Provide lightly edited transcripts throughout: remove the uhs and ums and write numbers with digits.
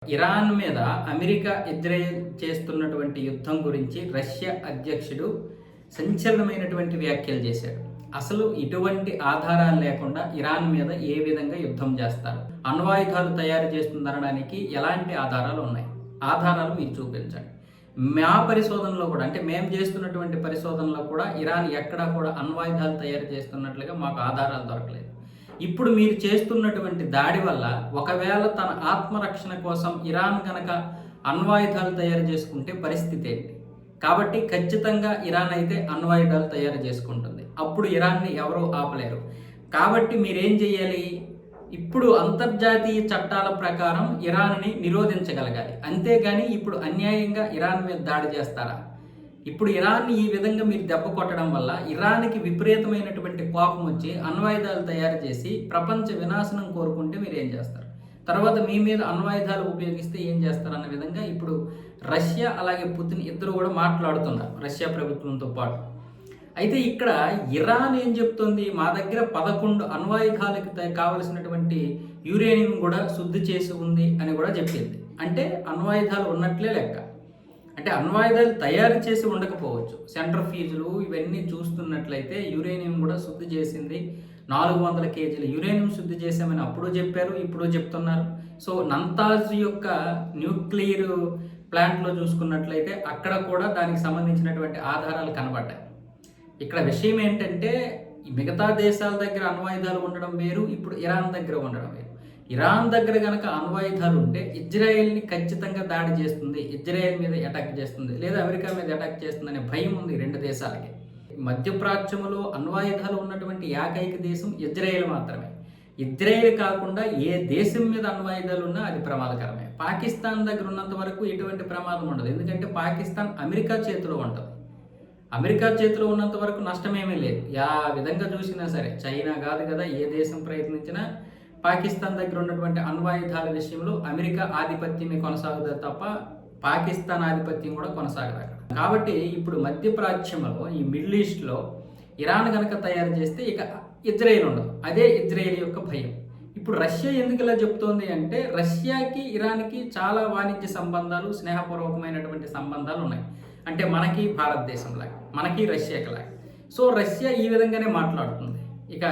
Iran మీద America, Israel చేస్తున్నటువంటి యుద్ధం గురించి రష్యా అధ్యక్షుడు సంచలనమైనటువంటి వ్యాఖ్యలు చేశాడు. అసలు ఇటువంటి ఆధారాలు లేకుండా ఇరాన్ మీద ఏ విధంగా యుద్ధం చేస్తారు, అణ్వాయుధాలు తయారు చేస్తుందనడానికి ఎలాంటి ఆధారాలు ఉన్నాయి, ఆధారాలు మీరు చూపించండి. మా పరిశోధనలో కూడా, అంటే మేము చేస్తున్నటువంటి పరిశోధనలో కూడా ఇరాన్ ఎక్కడా కూడా అణ్వాయుధాలు తయారు చేస్తున్నట్లుగా మాకు ఆధారాలు దొరకలేదు. ఇప్పుడు మీరు చేస్తున్నటువంటి దాడి వల్ల ఒకవేళ తన ఆత్మరక్షణ కోసం ఇరాన్ కనుక అణ్వాయుధాలు తయారు చేసుకుంటే పరిస్థితి ఏంటి? కాబట్టి ఖచ్చితంగా ఇరాన్ అయితే అణ్వాయుధాలు తయారు చేసుకుంటుంది. అప్పుడు ఇరాన్ని ఎవరూ ఆపలేరు. కాబట్టి మీరేం చేయాలి? ఇప్పుడు అంతర్జాతీయ చట్టాల ప్రకారం ఇరాన్ని నిరోధించగలగాలి. అంతేగాని ఇప్పుడు అన్యాయంగా ఇరాన్ మీద దాడి చేస్తారా? ఇప్పుడు ఇరాన్ని ఈ విధంగా మీరు దెబ్బ కొట్టడం వల్ల ఇరాన్కి విపరీతమైనటువంటి కోపం వచ్చి అణ్వాయుధాలు తయారు చేసి ప్రపంచ వినాశనం కోరుకుంటే మీరు ఏం చేస్తారు? తర్వాత మీ మీద అణ్వాయుధాలు ఉపయోగిస్తే ఏం చేస్తారు అన్న విధంగా ఇప్పుడు రష్యా అలాగే పుతిన్ ఇద్దరు కూడా మాట్లాడుతున్నారు, రష్యా ప్రభుత్వంతో పాటు. అయితే ఇక్కడ ఇరాన్ ఏం చెప్తుంది? మా దగ్గర 11 అణ్వాయుధాలకు కావలసినటువంటి యురేనియం కూడా శుద్ధి చేసి ఉంది అని కూడా చెప్పింది. అంటే అణ్వాయుధాలు ఉన్నట్లే లెక్క. అంటే అణ్వాయుధాలు తయారు చేసి ఉండకపోవచ్చు, సెంట్రిఫ్యూజ్లు ఇవన్నీ చూస్తున్నట్లయితే యురేనియం కూడా శుద్ధి చేసింది. 400 కేజీల యురేనియం శుద్ధి చేశామని అప్పుడు చెప్పారు, ఇప్పుడు చెప్తున్నారు. సో నంతాజ్ యొక్క న్యూక్లియర్ ప్లాంట్లో చూసుకున్నట్లయితే అక్కడ కూడా దానికి సంబంధించినటువంటి ఆధారాలు కనబడ్డాయి. ఇక్కడ విషయం ఏంటంటే మిగతా దేశాల దగ్గర అణ్వాయుధాలు ఉండడం వేరు, ఇప్పుడు ఇరాన్ దగ్గర ఉండడం వేరు. ఇరాన్ దగ్గర కనుక అణ్వాయుధాలు ఉంటే ఇజ్రాయెల్ని ఖచ్చితంగా దాడి చేస్తుంది, ఇజ్రాయెల్ మీద అటాక్ చేస్తుంది, లేదా అమెరికా మీద అటాక్ చేస్తుంది అనే భయం ఉంది రెండు దేశాలకి. మధ్యప్రాచ్యంలో అణ్వాయుధాలు ఉన్నటువంటి ఏకైక దేశం ఇజ్రాయెల్ మాత్రమే. ఇజ్రాయెల్ కాకుండా ఏ దేశం మీద అణ్వాయుధాలు ఉన్నా అది ప్రమాదకరమే. పాకిస్తాన్ దగ్గర ఉన్నంత వరకు ఎటువంటి ప్రమాదం ఉండదు, ఎందుకంటే పాకిస్తాన్ అమెరికా చేతిలో ఉంటుంది. అమెరికా చేతిలో ఉన్నంత వరకు నష్టమేమీ లేదు. యా విధంగా చూసినా సరే, చైనా కాదు కదా, ఏ దేశం ప్రయత్నించినా పాకిస్తాన్ దగ్గర ఉన్నటువంటి అణ్వాయుధాల విషయంలో అమెరికా ఆధిపత్యమే కొనసాగుతుంది తప్ప పాకిస్తాన్ ఆధిపత్యం కూడా కొనసాగదు అక్కడ. కాబట్టి ఇప్పుడు మధ్యప్రాచ్యంలో, ఈ మిడిల్ ఈస్ట్లో ఇరాన్ కనుక తయారు చేస్తే ఇక ఇజ్రాయెల్ ఉండదు. అదే ఇజ్రాయెల్ యొక్క భయం. ఇప్పుడు రష్యా ఎందుకు ఇలా చెప్తోంది అంటే, రష్యాకి ఇరాన్కి చాలా వాణిజ్య సంబంధాలు, స్నేహపూర్వకమైనటువంటి సంబంధాలు ఉన్నాయి. అంటే మనకి భారతదేశం లాగా, మనకి రష్యాకి లాగా. సో రష్యా ఈ విధంగానే మాట్లాడుతుంది. ఇక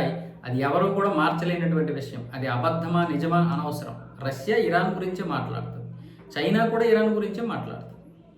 అది ఎవరు కూడా మార్చలేనటువంటి విషయం. అది అబద్ధమా నిజమా అనవసరం. రష్యా ఇరాన్ గురించే మాట్లాడుతుంది, చైనా కూడా ఇరాన్ గురించే మాట్లాడుతుంది.